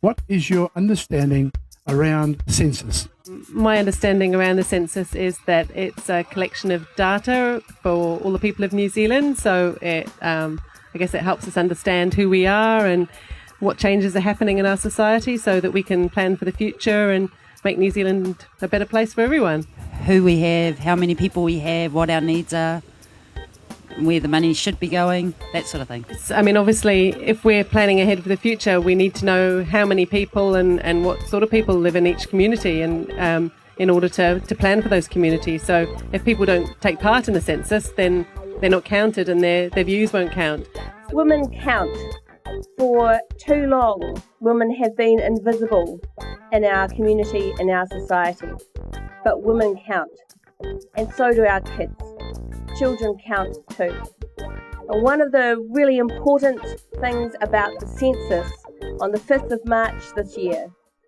What is your understanding around census? My understanding around the census is that it's a collection of data for all the people of New Zealand. So I guess it helps us understand who we are and what changes are happening in our society so that we can plan for the future and make New Zealand a better place for everyone. Who we have, how many people we have, what our needs are, where the money should be going, that sort of thing. I mean, obviously, if we're planning ahead for the future, we need to know how many people and what sort of people live in each community and in order to plan for those communities. So if people don't take part in the census, then they're not counted and their views won't count. Women count. For too long, women have been invisible in our community, in our society. But women count, and so do our kids. Children count too. And one of the really important things about the census on the 5th of March this year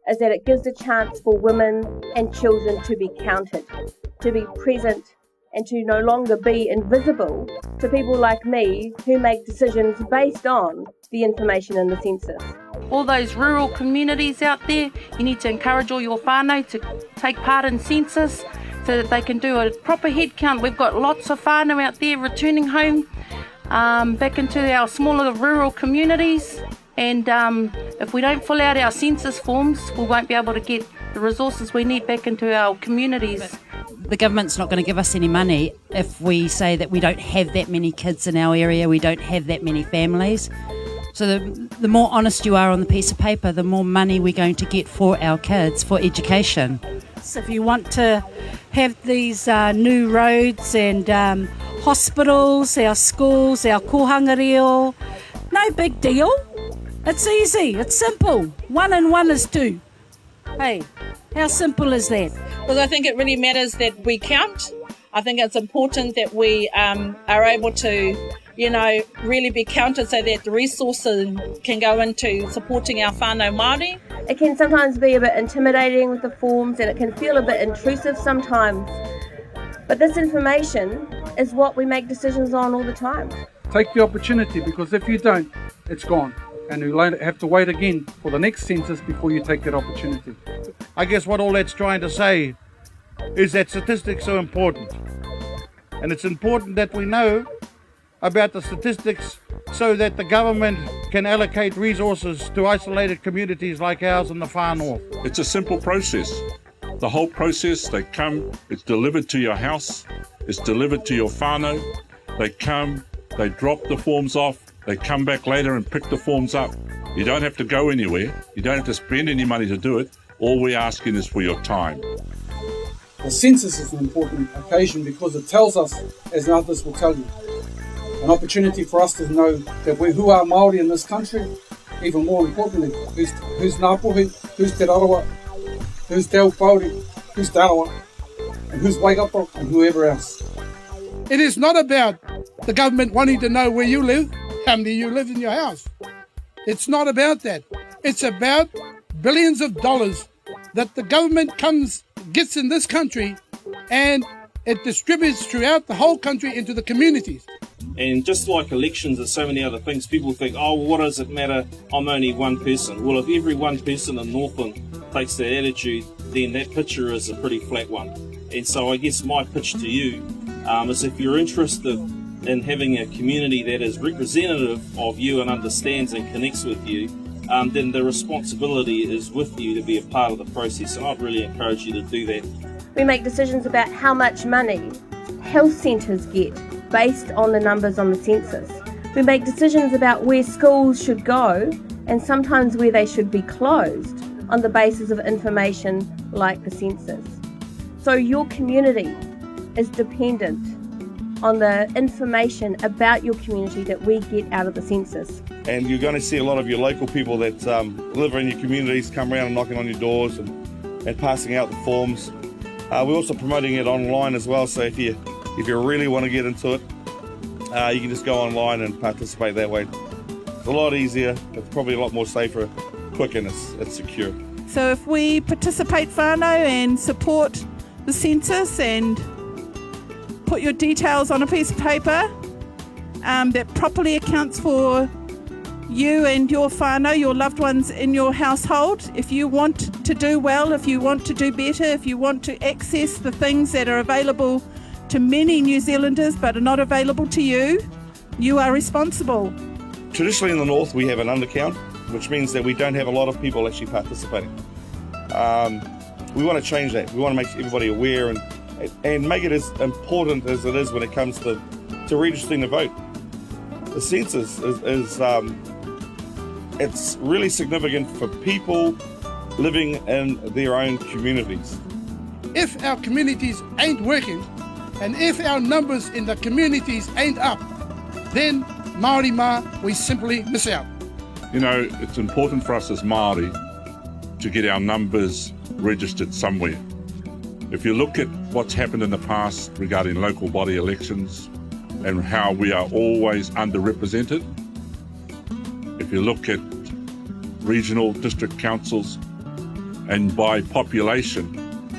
is that it gives a chance for women and children to be counted, to be present, and to no longer be invisible to people like me who make decisions based on the information in the census. All those rural communities out there, you need to encourage all your whānau to take part in census so that they can do a proper head count. We've got lots of whānau out there returning home back into our smaller rural communities, and if we don't fill out our census forms, we won't be able to get the resources we need back into our communities. The government's not going to give us any money if we say that we don't have that many kids in our area, we don't have that many families. So the more honest you are on the piece of paper, the more money we're going to get for our kids, for education. So if you want to have these new roads and hospitals, our schools, our kohanga reo, no big deal. It's easy, it's simple. 1 and 1 is 2. Hey, how simple is that? Because I think it really matters that we count. I think it's important that we are able to, really be counted so that the resources can go into supporting our whānau Māori. It can sometimes be a bit intimidating with the forms and it can feel a bit intrusive sometimes. But this information is what we make decisions on all the time. Take the opportunity, because if you don't, it's gone. And you'll have to wait again for the next census before you take that opportunity. I guess what all that's trying to say is that statistics are important. And it's important that we know about the statistics so that the government can allocate resources to isolated communities like ours in the far north. It's a simple process. The whole process, they come, it's delivered to your house, it's delivered to your whānau. They come, they drop the forms off, they come back later and pick the forms up. You don't have to go anywhere. You don't have to spend any money to do it. All we're asking is for your time. The census is an important occasion because it tells us, as others will tell you, an opportunity for us to know that who are Māori in this country, even more importantly, who's Ngāpuhi, who's Te Rarawa, who's Te Aupōuri, who's Te Arawa, and who's Waikato, and whoever else. It is not about the government wanting to know where you live, how many you live in your house. It's not about that. It's about billions of dollars that the government gets in this country and it distributes throughout the whole country into the communities. And just like elections and so many other things, people think, oh, well, what does it matter? I'm only one person. Well, if every one person in Northland takes that attitude, then that picture is a pretty flat one. And so I guess my pitch to you is if you're interested in having a community that is representative of you and understands and connects with you, then the responsibility is with you to be a part of the process. And I'd really encourage you to do that. We make decisions about how much money health centres get based on the numbers on the census. We make decisions about where schools should go and sometimes where they should be closed on the basis of information like the census. So your community is dependent on the information about your community that we get out of the census. And you're going to see a lot of your local people that live in your communities come around and knocking on your doors and passing out the forms. We're also promoting it online as well, so if you really want to get into it, you can just go online and participate that way. It's a lot easier, it's probably a lot more safer, quick, and it's secure. So if we participate whānau and support the census and put your details on a piece of paper that properly accounts for you and your whānau, your loved ones in your household. If you want to do well, if you want to do better, if you want to access the things that are available to many New Zealanders but are not available to you, you are responsible. Traditionally in the north we have an undercount, which means that we don't have a lot of people actually participating. We want to change that. We want to make everybody aware and make it as important as it is when it comes to registering to vote. The census is it's really significant for people living in their own communities. If our communities ain't working, and if our numbers in the communities ain't up, then Māori we simply miss out. You know, it's important for us as Māori to get our numbers registered somewhere. If you look at what's happened in the past regarding local body elections and how we are always underrepresented, if you look at regional district councils and by population,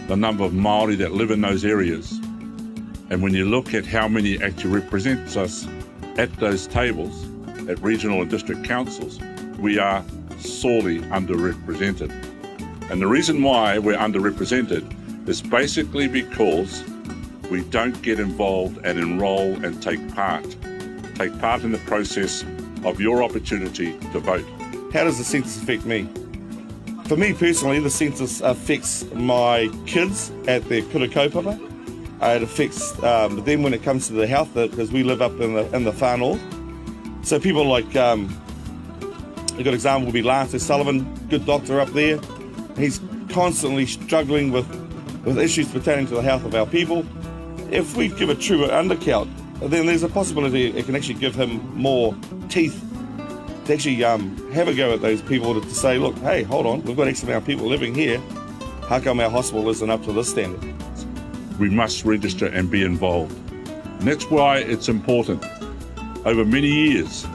the number of Māori that live in those areas, and when you look at how many actually represents us at those tables, at regional and district councils, we are sorely underrepresented. And the reason why we're underrepresented is basically because we don't get involved and enrol and take part in the process of your opportunity to vote. How does the census affect me? For me personally, the census affects my kids at their kura kaupapa. It affects them when it comes to their health, because we live up in the far north. So people like, a good example would be Lance Sullivan, good doctor up there. He's constantly struggling with issues pertaining to the health of our people. If we give a true undercount, then there's a possibility it can actually give him more teeth to actually have a go at those people to say, look, hey, hold on, we've got X amount of people living here. How come our hospital isn't up to this standard? We must register and be involved. And that's why it's important. Over many years,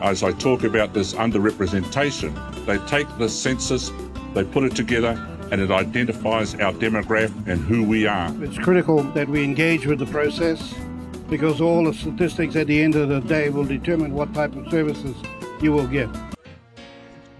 as I talk about this underrepresentation, they take the census, they put it together, and it identifies our demographic and who we are. It's critical that we engage with the process, because all the statistics at the end of the day will determine what type of services you will get.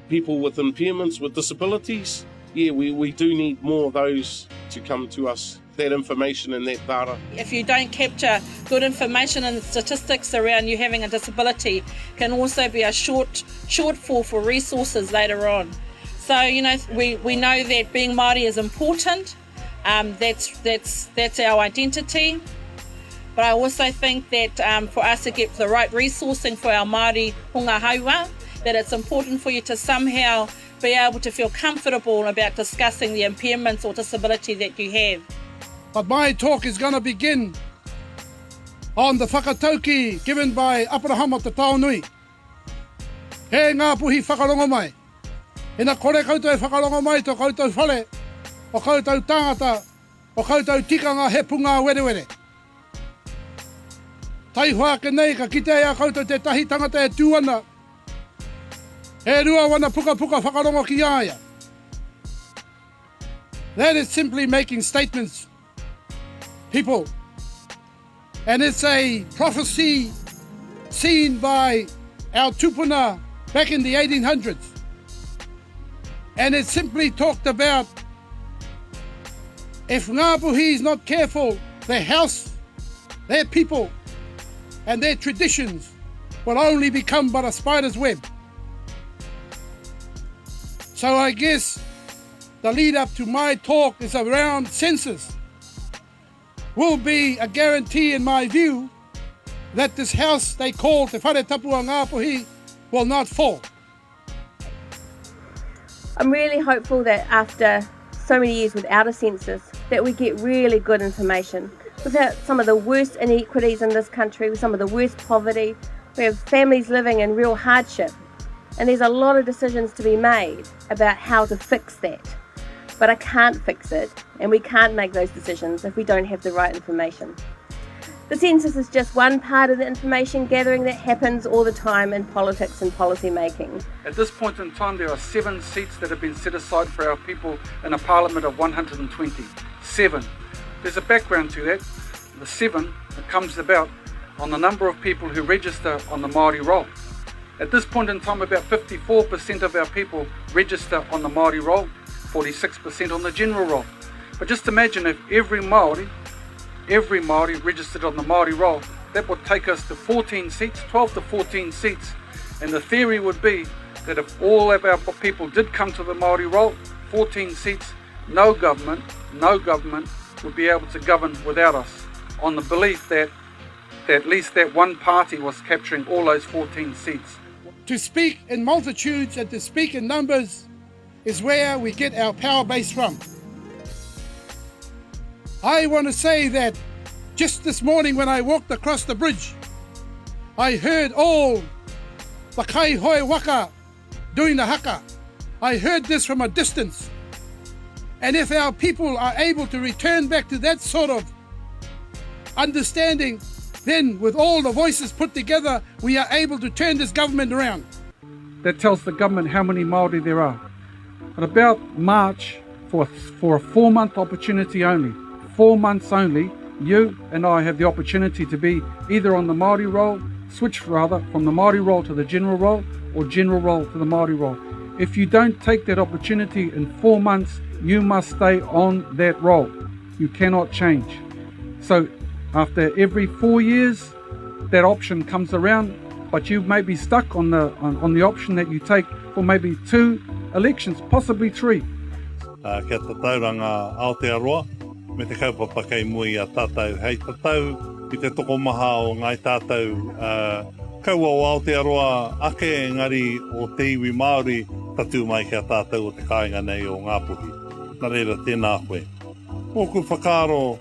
People with impairments, with disabilities, we do need more of those to come to us, that information and that data. If you don't capture good information and statistics around you having a disability, can also be a shortfall for resources later on. So, you know, we know that being Māori is important. That's our identity. But I also think that for us to get the right resourcing for our Māori hunga haua, that it's important for you to somehow be able to feel comfortable about discussing the impairments or disability that you have. But my talk is going to begin on the whakatauki given by Abrahama Te Taonui. He ngā puhi whakarongo mai. Ina kore koutou e whakarongo mai to koutou whale, o koutou tangata, o koutou tikanga he punga werewere. Tai hoa ke nei ka kite ea koutou te tahi tangata e tūana. E rua wana puka whakarongo ki aia. That is simply making statements, people. And it's a prophecy seen by our tupuna back in the 1800s. And it simply talked about if Ngāpuhi is not careful, their house, their people, and their traditions will only become but a spider's web. So I guess the lead up to my talk is around census. Will be a guarantee, in my view, that this house they call Te Whare Tapua Ngāpuhi will not fall. I'm really hopeful that after so many years without a census, that we get really good information. Without some of the worst inequities in this country, with some of the worst poverty, we have families living in real hardship. And there's a lot of decisions to be made about how to fix that. But I can't fix it, and we can't make those decisions if we don't have the right information. The census is just one part of the information gathering that happens all the time in politics and policy making. At this point in time, there are 7 seats that have been set aside for our people in a parliament of 120. 7. There's a background to that. The 7 that comes about on the number of people who register on the Māori roll. At this point in time, about 54% of our people register on the Māori roll, 46% on the general roll. But just imagine if every Māori registered on the Māori roll, that would take us to 14 seats, 12 to 14 seats. And the theory would be that if all of our people did come to the Māori roll, 14 seats, no government would be able to govern without us, on the belief that at least that one party was capturing all those 14 seats. To speak in multitudes and to speak in numbers is where we get our power base from. I want to say that just this morning when I walked across the bridge, I heard all the kai hoi waka doing the haka. I heard this from a distance. And if our people are able to return back to that sort of understanding, then with all the voices put together, we are able to turn this government around. That tells the government how many Māori there are. At about March, for a 4-month opportunity only, 4 months only, you and I have the opportunity to be either on the Māori roll, switch rather from the Māori roll to the general roll, or general roll to the Māori roll. If you don't take that opportunity in 4 months, you must stay on that roll. You cannot change. So after every 4 years, that option comes around, but you may be stuck on the option that you take for maybe 2 elections, possibly 3. Kia tauranga Aotearoa, me te kaupapa kei mui a tātou. Hei tatau, i te toko maha o ngai tātou kaua o Aotearoa, ake engari o te iwi Māori, tatu mai kia tātou o te kāinga nei o Ngāpuhi. Nā reira, tēnā koe. Oku whakaro,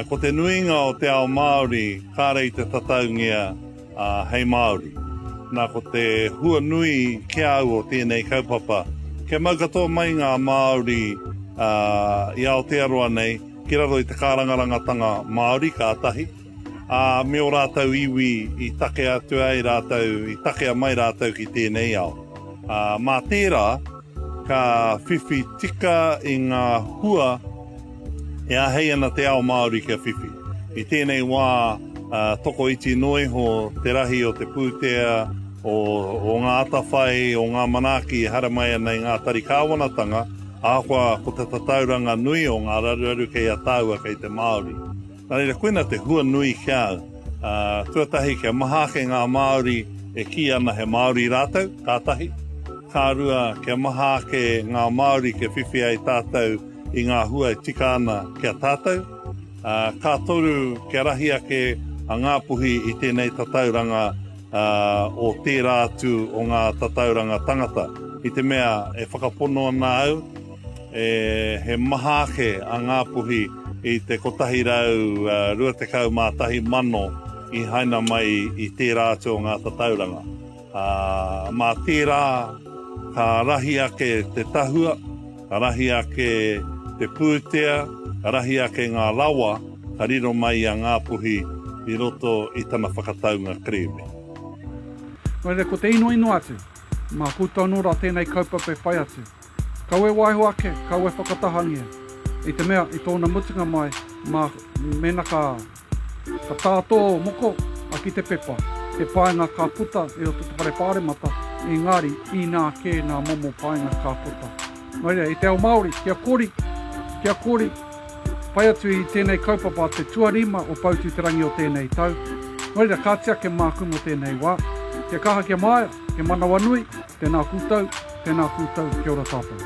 ko te nuinga o te ao Māori, kārei te tataungia hei Māori. Nā ko te hua nui kia au o tēnei kaupapa. Kia maukatoa mai ngā Māori i Aotearoa nei, ki raro i te kārangarangatanga Māori kātahi. Me o rātou iwi i take atu ai rātou, i take a mai rātou ki tēnei ao. Mā tērā, ka whiwhi tika i ngā hua e ahei ana te ao Māori kia whiwhi. I tēnei wā toko iti noiho te rahi o te pūtea, o ngā atawhai, o ngā manaki e hara mai ana i ngā tari kāwanatanga, āhua ko te tatauranga nui o ngā raruaru kei a tāua kei te Māori. Nā reira, koina te hua nui kia tuatahi kia mahake ngā Māori e ki ana he Māori rātou, kātahi. Kārua kia mahake ngā Māori kia whiwhi ai tātou i ngā hua e tika ana kia tātou. Kā toru kia rahi ake a Ngāpuhi i tēnei tatauranga o tērā atu o ngā tatauranga tangata. I te mea e whakapono ana au, he mahake a Ngāpuhi i te kotahi rau 20 mano i haina mai i tērā atu o ngā tatauranga. Mā tērā ka rahi ake te tahua, ka rahi ake te pūtea, ka rahi ake ngā lawa, ka riro mai a Ngāpuhi i roto i tana whakataunga kreme. Nō ko te ino atu, mā kūtau nora tēnei kaupapa e whai atu. Kau e waiho ake, kau e whakatahangia. I te mea, i tōna mutunga mai, mena ka tātō moko a ki te pepa. Te paenga ka puta e o te whare pāremata, engari i nā kē nā momo paenga ka puta. Nō reira, i te ao Māori, kia kori, whai atu i tēnei kaupapa te tuarima o pautu te rangi o tēnei tau. Nō reira, kātia ke mākumu tēnei wā. Kia kaha kia maia, ke manawa nui, tēnā kūtau, kia ora tātou.